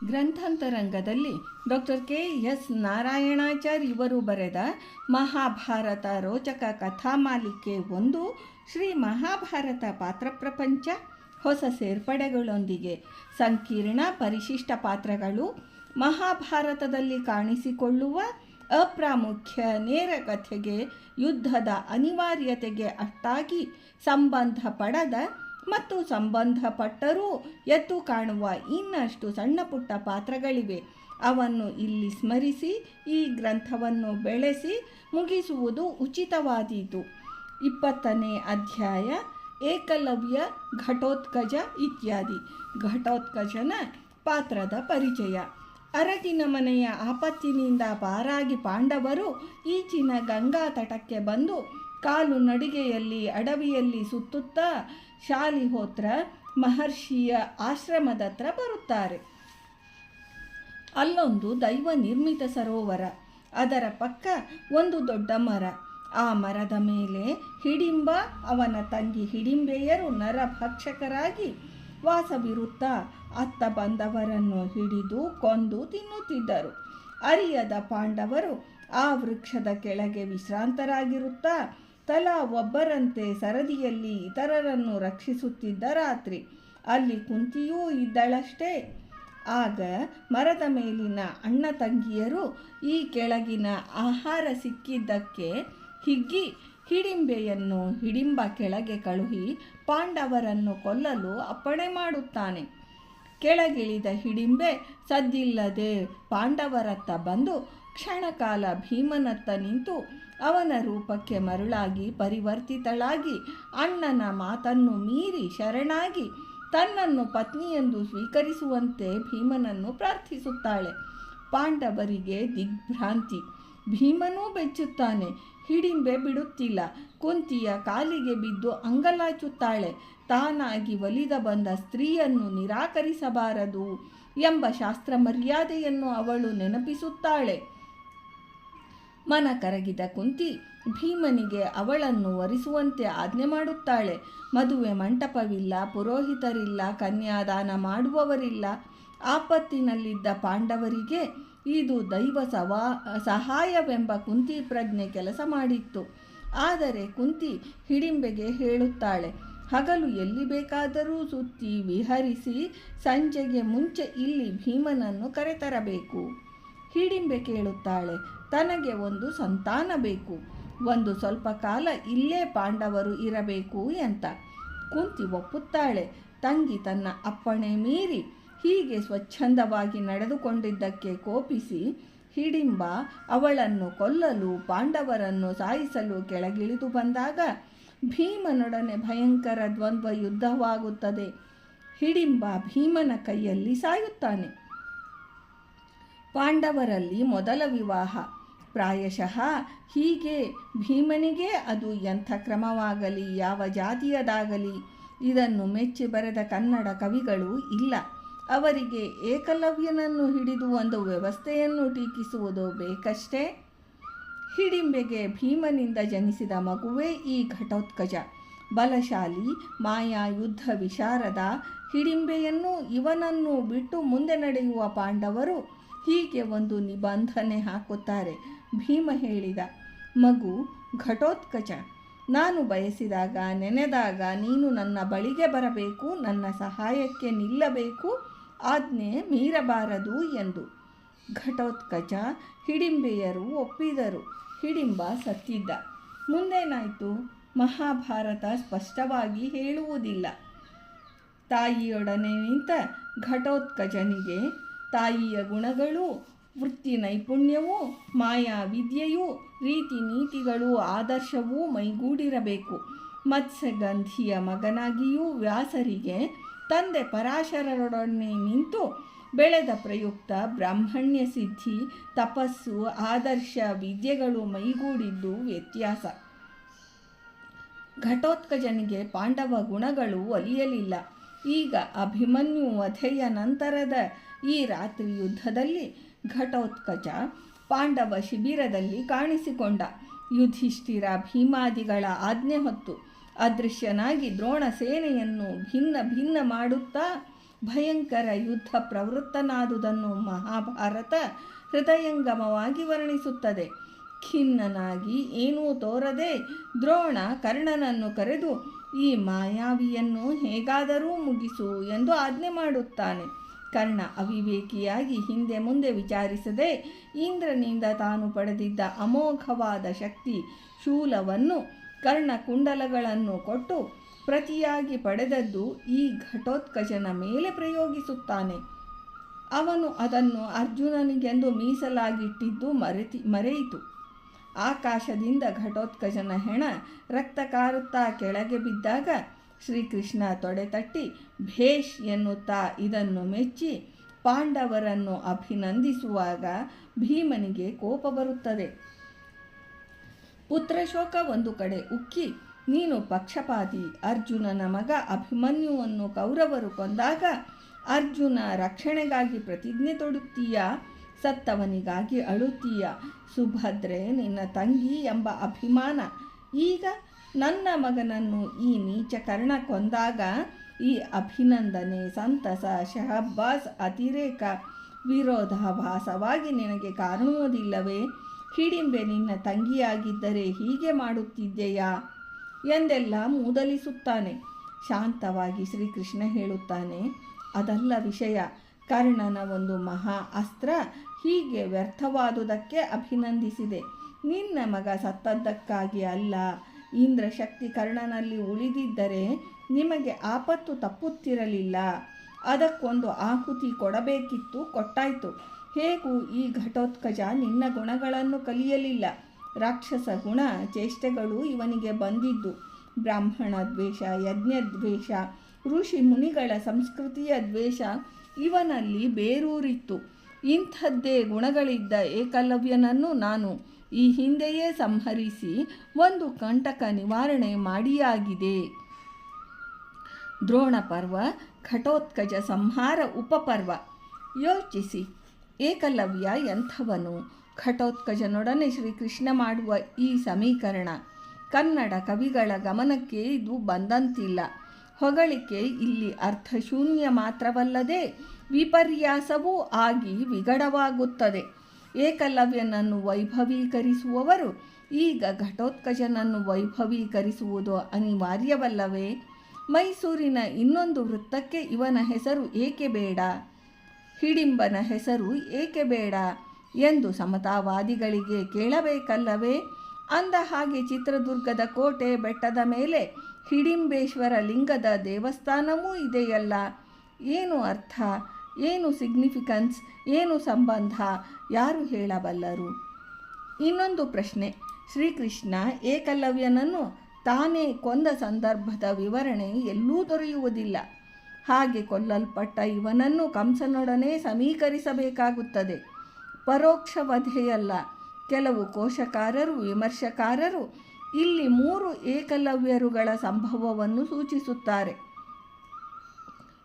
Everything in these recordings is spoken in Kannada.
ಗ್ರಂಥಾಂತರಂಗದಲ್ಲಿ ಡಾಕ್ಟರ್ ಕೆ.ಎಸ್. ನಾರಾಯಣಾಚಾರ್ಯ ಇವರು ಬರೆದ ಮಹಾಭಾರತ ರೋಚಕ ಕಥಾಮಾಲಿಕೆ 1 ಶ್ರೀ ಮಹಾಭಾರತ ಪಾತ್ರ ಪ್ರಪಂಚ ಹೊಸ ಸೇರ್ಪಡೆಗಳೊಂದಿಗೆ ಸಂಕೀರ್ಣ ಪರಿಶಿಷ್ಟ ಪಾತ್ರಗಳು, ಮಹಾಭಾರತದಲ್ಲಿ ಕಾಣಿಸಿಕೊಳ್ಳುವ ಅಪ್ರಾಮುಖ್ಯ ನೇರ ಕಥೆಗೆ ಯುದ್ಧದ ಅನಿವಾರ್ಯತೆಗೆ ಅಷ್ಟಾಗಿ ಸಂಬಂಧಪಡದ ಮತ್ತು ಸಂಬಂಧಪಟ್ಟರೂ ಎದ್ದು ಕಾಣುವ ಇನ್ನಷ್ಟು ಸಣ್ಣ ಪುಟ್ಟ ಪಾತ್ರಗಳಿವೆ. ಅವನ್ನು ಇಲ್ಲಿ ಸ್ಮರಿಸಿ ಈ ಗ್ರಂಥವನ್ನು ಬೆಳೆಸಿ ಮುಗಿಸುವುದು ಉಚಿತವಾದೀತು. 20ನೇ ಅಧ್ಯಾಯ ಏಕಲವ್ಯ, ಘಟೋತ್ಕಚ ಇತ್ಯಾದಿ. ಘಟೋತ್ಕಚನ ಪಾತ್ರದ ಪರಿಚಯ. ಅರಗಿನ ಮನೆಯ ಆಪತ್ತಿನಿಂದ ಪಾರಾಗಿ ಪಾಂಡವರು ಈಚಿನ ಗಂಗಾ ತಟಕ್ಕೆ ಬಂದು ಕಾಲು ನಡಿಗೆಯಲ್ಲಿ ಅಡವಿಯಲ್ಲಿ ಸುತ್ತುತ್ತಾ ಶಾಲಿಹೋತ್ರ ಮಹರ್ಷಿಯ ಆಶ್ರಮದತ್ರ ಬರುತ್ತಾರೆ. ಅಲ್ಲೊಂದು ದೈವ ನಿರ್ಮಿತ ಸರೋವರ, ಅದರ ಪಕ್ಕ ಒಂದು ದೊಡ್ಡ ಮರ. ಆ ಮರದ ಮೇಲೆ ಹಿಡಿಂಬ, ಅವನ ತಂಗಿ ಹಿಡಿಂಬೆಯರು ನರಭಕ್ಷಕರಾಗಿ ವಾಸವಿರುತ್ತಾ ಅತ್ತ ಬಂದವರನ್ನು ಹಿಡಿದು ಕೊಂದು ತಿನ್ನುತ್ತಿದ್ದರು. ಅರಿಯದ ಪಾಂಡವರು ಆ ವೃಕ್ಷದ ಕೆಳಗೆ ವಿಶ್ರಾಂತರಾಗಿರುತ್ತಾ ತಲಾ ಒಬ್ಬರಂತೆ ಸರದಿಯಲ್ಲಿ ಇತರರನ್ನು ರಕ್ಷಿಸುತ್ತಿದ್ದ ರಾತ್ರಿ ಅಲ್ಲಿ ಕುಂತಿಯೂ ಇದ್ದಳಷ್ಟೇ. ಆಗ ಮರದ ಮೇಲಿನ ಅಣ್ಣ ತಂಗಿಯರು ಈ ಕೆಳಗಿನ ಆಹಾರ ಸಿಕ್ಕಿದ್ದಕ್ಕೆ ಹಿಗ್ಗಿ ಹಿಡಿಂಬೆಯನ್ನು ಹಿಡಿಂಬ ಕೆಳಗೆ ಕಳುಹಿ ಪಾಂಡವರನ್ನು ಕೊಲ್ಲಲು ಅಪ್ಪಣೆ ಮಾಡುತ್ತಾನೆ. ಕೆಳಗಿಳಿದ ಹಿಡಿಂಬೆ ಸದ್ದಿಲ್ಲದೆ ಪಾಂಡವರತ್ತ ಬಂದು ಕ್ಷಣಕಾಲ ಭೀಮನತ್ತ ನಿಂತು ಅವನ ರೂಪಕ್ಕೆ ಮರುಳಾಗಿ ಪರಿವರ್ತಿತಳಾಗಿ ಅಣ್ಣನ ಮಾತನ್ನು ಮೀರಿ ಶರಣಾಗಿ ತನ್ನನ್ನು ಪತ್ನಿಯೆಂದು ಸ್ವೀಕರಿಸುವಂತೆ ಭೀಮನನ್ನು ಪ್ರಾರ್ಥಿಸುತ್ತಾಳೆ. ಪಾಂಡವರಿಗೆ ದಿಗ್ಭ್ರಾಂತಿ. ಭೀಮನೂ ಬೆಚ್ಚುತ್ತಾನೆ. ಹಿಡಿಂಬೆ ಬಿಡುತ್ತಿಲ್ಲ. ಕುಂತಿಯ ಕಾಲಿಗೆ ಬಿದ್ದು ಅಂಗಲಾಚುತ್ತಾಳೆ. ತಾನಾಗಿ ಒಲಿದ ಬಂದ ಸ್ತ್ರೀಯನ್ನು ನಿರಾಕರಿಸಬಾರದು ಎಂಬ ಶಾಸ್ತ್ರ ಮರ್ಯಾದೆಯನ್ನು ಅವಳು ನೆನಪಿಸುತ್ತಾಳೆ. ಮನ ಕರಗಿದ ಕುಂತಿ ಭೀಮನಿಗೆ ಅವಳನ್ನು ವರಿಸುವಂತೆ ಆಜ್ಞೆ ಮಾಡುತ್ತಾಳೆ. ಮದುವೆ ಮಂಟಪವಿಲ್ಲ, ಪುರೋಹಿತರಿಲ್ಲ, ಕನ್ಯಾದಾನ ಮಾಡುವವರಿಲ್ಲ. ಆಪತ್ತಿನಲ್ಲಿದ್ದ ಪಾಂಡವರಿಗೆ ಇದು ದೈವ ಸಹಾಯವೆಂಬ ಕುಂತಿ ಪ್ರಜ್ಞೆ ಕೆಲಸ ಮಾಡಿತ್ತು. ಆದರೆ ಕುಂತಿ ಹಿಡಿಂಬೆಗೆ ಹೇಳುತ್ತಾಳೆ, ಹಗಲು ಎಲ್ಲಿ ಬೇಕಾದರೂ ಸುತ್ತಿ ವಿಹರಿಸಿ ಸಂಜೆಗೆ ಮುಂಚೆ ಇಲ್ಲಿ ಭೀಮನನ್ನು ಕರೆತರಬೇಕು. ಹಿಡಿಂಬೆ ಕೇಳುತ್ತಾಳೆ, ತನಗೆ ಒಂದು ಸಂತಾನ ಬೇಕು, ಒಂದು ಸ್ವಲ್ಪ ಕಾಲ ಇಲ್ಲೇ ಪಾಂಡವರು ಇರಬೇಕು ಅಂತ. ಕುಂತಿ ಒಪ್ಪುತ್ತಾಳೆ. ತಂಗಿ ತನ್ನ ಅಪ್ಪಣೆ ಮೀರಿ ಹೀಗೆ ಸ್ವಚ್ಛಂದವಾಗಿ ನಡೆದುಕೊಂಡಿದ್ದಕ್ಕೆ ಕೋಪಿಸಿ ಹಿಡಿಂಬ ಅವಳನ್ನು ಕೊಲ್ಲಲು ಪಾಂಡವರನ್ನು ಸಾಯಿಸಲು ಕೆಳಗಿಳಿದು ಬಂದಾಗ ಭೀಮನೊಡನೆ ಭಯಂಕರ ದ್ವಂದ್ವ ಯುದ್ಧವಾಗುತ್ತದೆ. ಹಿಡಿಂಬ ಭೀಮನ ಕೈಯಲ್ಲಿ ಸಾಯುತ್ತಾನೆ. ಪಾಂಡವರಲ್ಲಿ ಮೊದಲ ವಿವಾಹ. ಪ್ರಾಯಶಃ ಹೀಗೆ ಭೀಮನಿಗೆ ಅದು ಎಂಥ ಕ್ರಮವಾಗಲಿ, ಯಾವ ಜಾತಿಯದಾಗಲಿ ಇದನ್ನು ಮೆಚ್ಚಿ ಬರೆದ ಕನ್ನಡ ಕವಿಗಳು ಇಲ್ಲ. ಅವರಿಗೆ ಏಕಲವ್ಯನನ್ನು ಹಿಡಿದು ಒಂದು ವ್ಯವಸ್ಥೆಯನ್ನು ಟೀಕಿಸುವುದು ಬೇಕಷ್ಟೇ. ಹಿಡಿಂಬೆಗೆ ಭೀಮನಿಂದ ಜನಿಸಿದ ಮಗುವೇ ಈ ಘಟೋತ್ಕಚ. ಬಲಶಾಲಿ, ಮಾಯಾ ಯುದ್ಧ ವಿಶಾರದ ಹಿಡಿಂಬೆಯನ್ನು ಇವನನ್ನು ಬಿಟ್ಟು ಮುಂದೆ ನಡೆಯುವ ಪಾಂಡವರು ಹೀಗೆ ಒಂದು ನಿಬಂಧನೆ ಹಾಕುತ್ತಾರೆ. ಭೀಮ ಹೇಳಿದ, ಮಗು ಘಟೋತ್ಕಚ, ನಾನು ಬಯಸಿದಾಗ ನೆನೆದಾಗ ನೀನು ನನ್ನ ಬಳಿಗೆ ಬರಬೇಕು, ನನ್ನ ಸಹಾಯಕ್ಕೆ ನಿಲ್ಲಬೇಕು, ಆಜ್ಞೆ ಮೀರಬಾರದು ಎಂದು. ಘಟೋತ್ಕಚ ಹಿಡಿಂಬೆಯರು ಒಪ್ಪಿದರು. ಹಿಡಿಂಬ ಸತ್ತಿದ್ದ. ಮುಂದೇನಾಯಿತು ಮಹಾಭಾರತ ಸ್ಪಷ್ಟವಾಗಿ ಹೇಳುವುದಿಲ್ಲ. ತಾಯಿಯೊಡನೆ ನಿಂತ ಘಟೋತ್ಕಚನಿಗೆ ತಾಯಿಯ ಗುಣಗಳು, ವೃತ್ತಿ ನೈಪುಣ್ಯವೂ, ಮಾಯಾ ವಿದ್ಯೆಯೂ, ರೀತಿ ನೀತಿಗಳೂ ಆದರ್ಶವೂ ಮೈಗೂಡಿರಬೇಕು. ಮತ್ಸ್ಯಗಂಧಿಯ ಮಗನಾಗಿಯೂ ವ್ಯಾಸರಿಗೆ ತಂದೆ ಪರಾಶರರೊಡನೆ ನಿಂತು ಬೆಳೆದ ಪ್ರಯುಕ್ತ ಬ್ರಾಹ್ಮಣ್ಯ ಸಿದ್ಧಿ, ತಪಸ್ಸು, ಆದರ್ಶ ವಿದ್ಯೆಗಳು ಮೈಗೂಡಿದ್ದು ವ್ಯತ್ಯಾಸ. ಘಟೋತ್ಕಚನಿಗೆ ಪಾಂಡವ ಗುಣಗಳು ಒಲಿಯಲಿಲ್ಲ. ಈಗ ಅಭಿಮನ್ಯು ವಧೆಯ ನಂತರದ ಈ ರಾತ್ರಿ ಯುದ್ಧದಲ್ಲಿ ಘಟೋತ್ಕಚ ಪಾಂಡವ ಶಿಬಿರದಲ್ಲಿ ಕಾಣಿಸಿಕೊಂಡ. ಯುಧಿಷ್ಠಿರ ಭೀಮಾದಿಗಳ ಆಜ್ಞೆ ಹೊತ್ತು ಅದೃಶ್ಯನಾಗಿ ದ್ರೋಣ ಸೇನೆಯನ್ನು ಭಿನ್ನ ಭಿನ್ನ ಮಾಡುತ್ತಾ ಭಯಂಕರ ಯುದ್ಧ ಪ್ರವೃತ್ತನಾದುದನ್ನು ಮಹಾಭಾರತ ಹೃದಯಂಗಮವಾಗಿ ವರ್ಣಿಸುತ್ತದೆ. ಖಿನ್ನನಾಗಿ ಏನೂ ತೋರದೆ ದ್ರೋಣ ಕರ್ಣನನ್ನು ಕರೆದು ಈ ಮಾಯಾವಿಯನ್ನು ಹೇಗಾದರೂ ಮುಗಿಸು ಎಂದು ಆಜ್ಞೆ ಮಾಡುತ್ತಾನೆ. ಕರ್ಣ ಅವಿವೇಕಿಯಾಗಿ ಹಿಂದೆ ಮುಂದೆ ವಿಚಾರಿಸದೆ ಇಂದ್ರನಿಂದ ತಾನು ಪಡೆದಿದ್ದ ಅಮೋಘವಾದ ಶಕ್ತಿ ಶೂಲವನ್ನು ಕರ್ಣಕುಂಡಲಗಳನ್ನು ಕೊಟ್ಟು ಪ್ರತಿಯಾಗಿ ಪಡೆದದ್ದು ಈ ಘಟೋತ್ಕಚನ ಮೇಲೆ ಪ್ರಯೋಗಿಸುತ್ತಾನೆ. ಅವನು ಅದನ್ನು ಅರ್ಜುನನಿಗೆಂದು ಮೀಸಲಾಗಿಟ್ಟಿದ್ದು ಮರೆಯಿತು. ಆಕಾಶದಿಂದ ಘಟೋತ್ಕಚನ ಹೆಣ ರಕ್ತ ಕಾರುತ್ತಾ ಕೆಳಗೆ ಬಿದ್ದಾಗ ಶ್ರೀಕೃಷ್ಣ ತೊಡೆತಟ್ಟಿ ಭೇಷ್ ಎನ್ನುತ್ತಾ ಇದನ್ನು ಮೆಚ್ಚಿ ಪಾಂಡವರನ್ನು ಅಭಿನಂದಿಸುವಾಗ ಭೀಮನಿಗೆ ಕೋಪ ಬರುತ್ತದೆ. ಪುತ್ರಶೋಕ ಒಂದು ಕಡೆ ಉಕ್ಕಿ, ನೀನು ಪಕ್ಷಪಾತಿ, ಅರ್ಜುನನ ಮಗ ಅಭಿಮನ್ಯುವನ್ನು ಕೌರವರು ಕೊಂದಾಗ ಅರ್ಜುನ ರಕ್ಷಣೆಗಾಗಿ ಪ್ರತಿಜ್ಞೆ ತೊಡುತ್ತೀಯ, ಸತ್ತವನಿಗಾಗಿ ಅಳುತ್ತೀಯ. ಸುಭದ್ರೆ ನಿನ್ನ ತಂಗಿ ಎಂಬ ಅಭಿಮಾನ. ಈಗ ನನ್ನ ಮಗನನ್ನು ಈ ನೀಚ ಕರ್ಣ ಕೊಂದಾಗ ಈ ಅಭಿನಂದನೆ, ಸಂತಸ, ಶಹಬ್ಬಾಸ್, ಅತಿರೇಕ, ವಿರೋಧಾಭಾಸವಾಗಿ ನಿನಗೆ ಕಾಣುವುದಿಲ್ಲವೇ? ಹಿಡಿಂಬೆ ನಿನ್ನ ತಂಗಿಯಾಗಿದ್ದರೆ ಹೀಗೆ ಮಾಡುತ್ತಿದ್ದೆಯಾ ಎಂದೆಲ್ಲ ಮೂದಲಿಸುತ್ತಾನೆ. ಶಾಂತವಾಗಿ ಶ್ರೀಕೃಷ್ಣ ಹೇಳುತ್ತಾನೆ, ಅದಲ್ಲ ವಿಷಯ. ಕರ್ಣನ ಒಂದು ಮಹಾ ಅಸ್ತ್ರ ಹೀಗೆ ವ್ಯರ್ಥವಾದುದಕ್ಕೆ ಅಭಿನಂದಿಸಿದೆ. ನಿನ್ನ ಮಗ ಸತ್ತದ್ದಕ್ಕಾಗಿ ಅಲ್ಲ. ಇಂದ್ರಶಕ್ತಿ ಕರ್ಣನಲ್ಲಿ ಉಳಿದಿದ್ದರೆ ನಿಮಗೆ ಆಪತ್ತು ತಪ್ಪುತ್ತಿರಲಿಲ್ಲ. ಅದಕ್ಕೊಂದು ಆಹುತಿ ಕೊಡಬೇಕಿತ್ತು, ಕೊಟ್ಟಾಯಿತು. ಹೇಗೂ ಈ ಘಟೋತ್ಕಚ ನಿನ್ನ ಗುಣಗಳನ್ನು ಕಲಿಯಲಿಲ್ಲ. ರಾಕ್ಷಸ ಗುಣ ಚೇಷ್ಟೆಗಳು ಇವನಿಗೆ ಬಂದಿದ್ದು. ಬ್ರಾಹ್ಮಣ ದ್ವೇಷ, ಯಜ್ಞ ದ್ವೇಷ, ಋಷಿ ಮುನಿಗಳ ಸಂಸ್ಕೃತಿಯ ದ್ವೇಷ ಇವನಲ್ಲಿ ಬೇರೂರಿತ್ತು. ಇಂಥದ್ದೇ ಗುಣಗಳಿದ್ದ ಏಕಲವ್ಯನನ್ನು ನಾನು ಈ ಹಿಂದೆಯೇ ಸಂಹರಿಸಿ ಒಂದು ಕಂಟಕ ನಿವಾರಣೆ ಮಾಡಿಯಾಗಿದೆ. ದ್ರೋಣ ಪರ್ವ, ಘಟೋತ್ಕಚ ಸಂಹಾರ ಉಪಪರ್ವ. ಯೋಚಿಸಿ, ಏಕಲವ್ಯ ಎಂಥವನು? ಘಟೋತ್ಕಚನೊಡನೆ ಶ್ರೀಕೃಷ್ಣ ಮಾಡುವ ಈ ಸಮೀಕರಣ ಕನ್ನಡ ಕವಿಗಳ ಗಮನಕ್ಕೆ ಇದು ಬಂದಂತಿಲ್ಲ. ಹೊಗಳಿಕೆ ಇಲ್ಲಿ ಅರ್ಥಶೂನ್ಯ ಮಾತ್ರವಲ್ಲದೆ ವಿಪರ್ಯಾಸವೂ ಆಗಿ ವಿಗಡವಾಗುತ್ತದೆ. ಏಕಲವ್ಯನನ್ನು ವೈಭವೀಕರಿಸುವವರು ಈಗ ಘಟೋತ್ಕಚನನ್ನು ವೈಭವೀಕರಿಸುವುದು ಅನಿವಾರ್ಯವಲ್ಲವೇ? ಮೈಸೂರಿನ ಇನ್ನೊಂದು ವೃತ್ತಕ್ಕೆ ಇವನ ಹೆಸರು ಏಕೆ ಬೇಡ, ಹಿಡಿಂಬನ ಹೆಸರು ಏಕೆ ಬೇಡ ಎಂದು ಸಮತಾವಾದಿಗಳಿಗೆ ಕೇಳಬೇಕಲ್ಲವೇ? ಅಂದ ಹಾಗೆ ಚಿತ್ರದುರ್ಗದ ಕೋಟೆ ಬೆಟ್ಟದ ಮೇಲೆ ಹಿಡಿಂಬೇಶ್ವರ ಲಿಂಗದ ದೇವಸ್ಥಾನವೂ ಇದೆಯಲ್ಲ. ಏನು ಅರ್ಥ, ಏನು ಸಿಗ್ನಿಫಿಕೆನ್ಸ್, ಏನು ಸಂಬಂಧ, ಯಾರು ಹೇಳಬಲ್ಲರು? ಇನ್ನೊಂದು ಪ್ರಶ್ನೆ, ಶ್ರೀಕೃಷ್ಣ ಏಕಲವ್ಯನನ್ನು ತಾನೇ ಕೊಂದ ಸಂದರ್ಭದ ವಿವರಣೆ ಎಲ್ಲೂ ದೊರೆಯುವುದಿಲ್ಲ. ಹಾಗೆ ಕೊಲ್ಲಲ್ಪಟ್ಟ ಇವನನ್ನು ಕಂಸನೊಡನೆ ಸಮೀಕರಿಸಬೇಕಾಗುತ್ತದೆ. ಪರೋಕ್ಷ ವಧೆಯಲ್ಲ. ಕೆಲವು ಕೋಶಕಾರರು, ವಿಮರ್ಶಕಾರರು ಇಲ್ಲಿ 3 ಏಕಲವ್ಯರುಗಳ ಸಂಭವವನ್ನು ಸೂಚಿಸುತ್ತಾರೆ.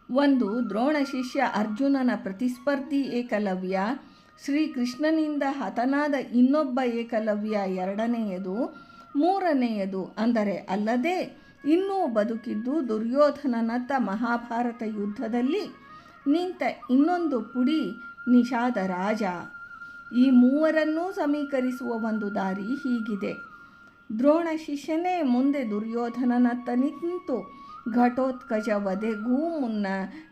ಒಂದು, ದ್ರೋಣ ಶಿಷ್ಯ ಅರ್ಜುನನ ಪ್ರತಿಸ್ಪರ್ಧಿ ಏಕಲವ್ಯ. ಶ್ರೀಕೃಷ್ಣನಿಂದ ಹತನಾದ ಇನ್ನೊಬ್ಬ ಏಕಲವ್ಯ ಎರಡನೆಯದು. ಮೂರನೆಯದು ಅಂದರೆ ಅಲ್ಲದೆ ಇನ್ನೂ ಬದುಕಿದ್ದು ದುರ್ಯೋಧನನತ್ತ ಮಹಾಭಾರತ ಯುದ್ಧದಲ್ಲಿ ನಿಂತ ಇನ್ನೊಂದು ಪುಡಿ ನಿಷಾದ ರಾಜ. ಈ ಮೂವರನ್ನೂ ಸಮೀಕರಿಸುವ ಒಂದು ದಾರಿ ಹೀಗಿದೆ. ದ್ರೋಣ ಶಿಷ್ಯನೇ ಮುಂದೆ ದುರ್ಯೋಧನನತ್ತ ನಿಂತು ಘಟೋತ್ಕಚ ವಧೆಗೂ ಮುನ್ನ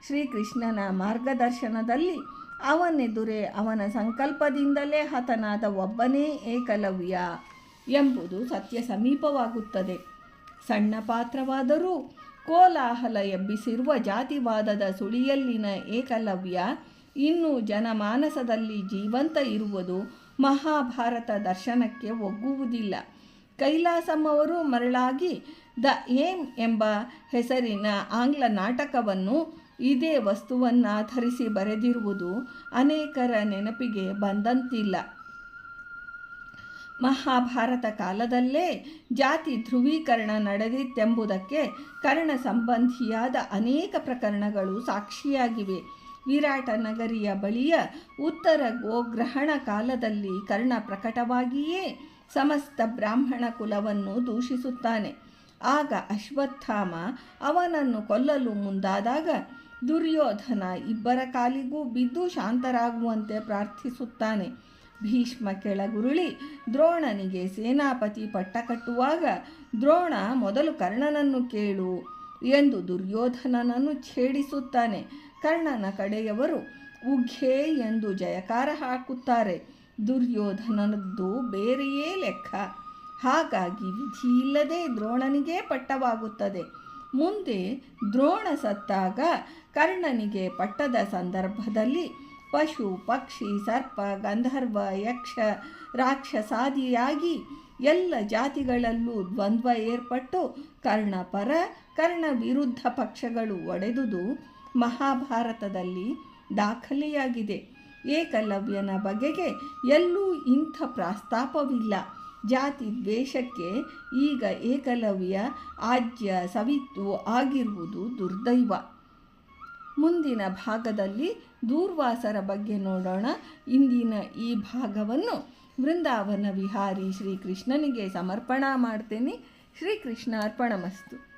ಶ್ರೀಕೃಷ್ಣನ ಮಾರ್ಗದರ್ಶನದಲ್ಲಿ ಅವನೆದುರೇ ಅವನ ಸಂಕಲ್ಪದಿಂದಲೇ ಹತನಾದ ಒಬ್ಬನೇ ಏಕಲವ್ಯ ಎಂಬುದು ಸತ್ಯ ಸಮೀಪವಾಗುತ್ತದೆ. ಸಣ್ಣ ಪಾತ್ರವಾದರೂ ಕೋಲಾಹಲ ಎಬ್ಬಿಸಿರುವ ಜಾತಿವಾದದ ಸುಳಿಯಲ್ಲಿನ ಏಕಲವ್ಯ ಇನ್ನೂ ಜನಮಾನಸದಲ್ಲಿ ಜೀವಂತ ಇರುವುದು ಮಹಾಭಾರತ ದರ್ಶನಕ್ಕೆ ಒಗ್ಗುವುದಿಲ್ಲ. ಕೈಲಾಸಂ ಅವರು ಮರಳಾಗಿ ದ ಏಮ್ ಎಂಬ ಹೆಸರಿನ ಆಂಗ್ಲ ನಾಟಕವನ್ನು ಇದೇ ವಸ್ತುವನ್ನಾಧರಿಸಿ ಬರೆದಿರುವುದು ಅನೇಕರ ನೆನಪಿಗೆ ಬಂದಂತಿಲ್ಲ. ಮಹಾಭಾರತ ಕಾಲದಲ್ಲೇ ಜಾತಿ ಧ್ರುವೀಕರಣ ನಡೆದಿತ್ತೆಂಬುದಕ್ಕೆ ಕರ್ಣ ಸಂಬಂಧಿಯಾದ ಅನೇಕ ಪ್ರಕರಣಗಳು ಸಾಕ್ಷಿಯಾಗಿವೆ. ವಿರಾಟ ನಗರಿಯ ಬಳಿಯ ಉತ್ತರ ಗೋಗ್ರಹಣ ಕಾಲದಲ್ಲಿ ಕರ್ಣ ಪ್ರಕಟವಾಗಿಯೇ ಸಮಸ್ತ ಬ್ರಾಹ್ಮಣ ಕುಲವನ್ನು ದೂಷಿಸುತ್ತಾನೆ. ಆಗ ಅಶ್ವತ್ಥಾಮ ಅವನನ್ನು ಕೊಲ್ಲಲು ಮುಂದಾದಾಗ ದುರ್ಯೋಧನ ಇಬ್ಬರ ಕಾಲಿಗೂ ಬಿದ್ದು ಶಾಂತರಾಗುವಂತೆ ಪ್ರಾರ್ಥಿಸುತ್ತಾನೆ. ಭೀಷ್ಮ ಕೆಳಗುರುಳಿ ದ್ರೋಣನಿಗೆ ಸೇನಾಪತಿ ಪಟ್ಟ ಕಟ್ಟುವಾಗ ದ್ರೋಣ ಮೊದಲು ಕರ್ಣನನ್ನು ಕೇಳು ಎಂದು ದುರ್ಯೋಧನನನ್ನು ಛೇಡಿಸುತ್ತಾನೆ. ಕರ್ಣನ ಕಡೆಯವರು ಉಘ್ಯೆ ಎಂದು ಜಯಕಾರ ಹಾಕುತ್ತಾರೆ. ದುರ್ಯೋಧನನದ್ದು ಬೇರೆಯೇ ಲೆಕ್ಕ. ಹಾಗಾಗಿ ವಿಧಿಯಿಲ್ಲದೆ ದ್ರೋಣನಿಗೆ ಪಟ್ಟವಾಗುತ್ತದೆ. ಮುಂದೆ ದ್ರೋಣ ಸತ್ತಾಗ ಕರ್ಣನಿಗೆ ಪಟ್ಟದ ಸಂದರ್ಭದಲ್ಲಿ ಪಶು ಪಕ್ಷಿ ಸರ್ಪ ಗಂಧರ್ವ ಯಕ್ಷ ರಾಕ್ಷಸಾದಿಯಾಗಿ ಎಲ್ಲ ಜಾತಿಗಳಲ್ಲೂ ದ್ವಂದ್ವ ಏರ್ಪಟ್ಟು ಕರ್ಣ ಪರ ಕರ್ಣ ವಿರುದ್ಧ ಪಕ್ಷಗಳು ಒಡೆದುದು ಮಹಾಭಾರತದಲ್ಲಿ ದಾಖಲೆಯಾಗಿದೆ. ಏಕಲವ್ಯನ ಬಗೆಗೆ ಎಲ್ಲೂ ಇಂಥ ಪ್ರಸ್ತಾಪವಿಲ್ಲ. ಜಾತಿ ದ್ವೇಷಕ್ಕೆ ಈಗ ಏಕಲವ್ಯ ಆಜ್ಯ ಸವಿತ್ತು ಆಗಿರುವುದು ದುರ್ದೈವ. ಮುಂದಿನ ಭಾಗದಲ್ಲಿ ದೂರ್ವಾಸರ ಬಗ್ಗೆ ನೋಡೋಣ. ಇಂದಿನ ಈ ಭಾಗವನ್ನು ವೃಂದಾವನ ವಿಹಾರಿ ಶ್ರೀಕೃಷ್ಣನಿಗೆ ಸಮರ್ಪಣಾ ಮಾಡ್ತೇನೆ. ಶ್ರೀಕೃಷ್ಣ ಅರ್ಪಣಮಸ್ತು.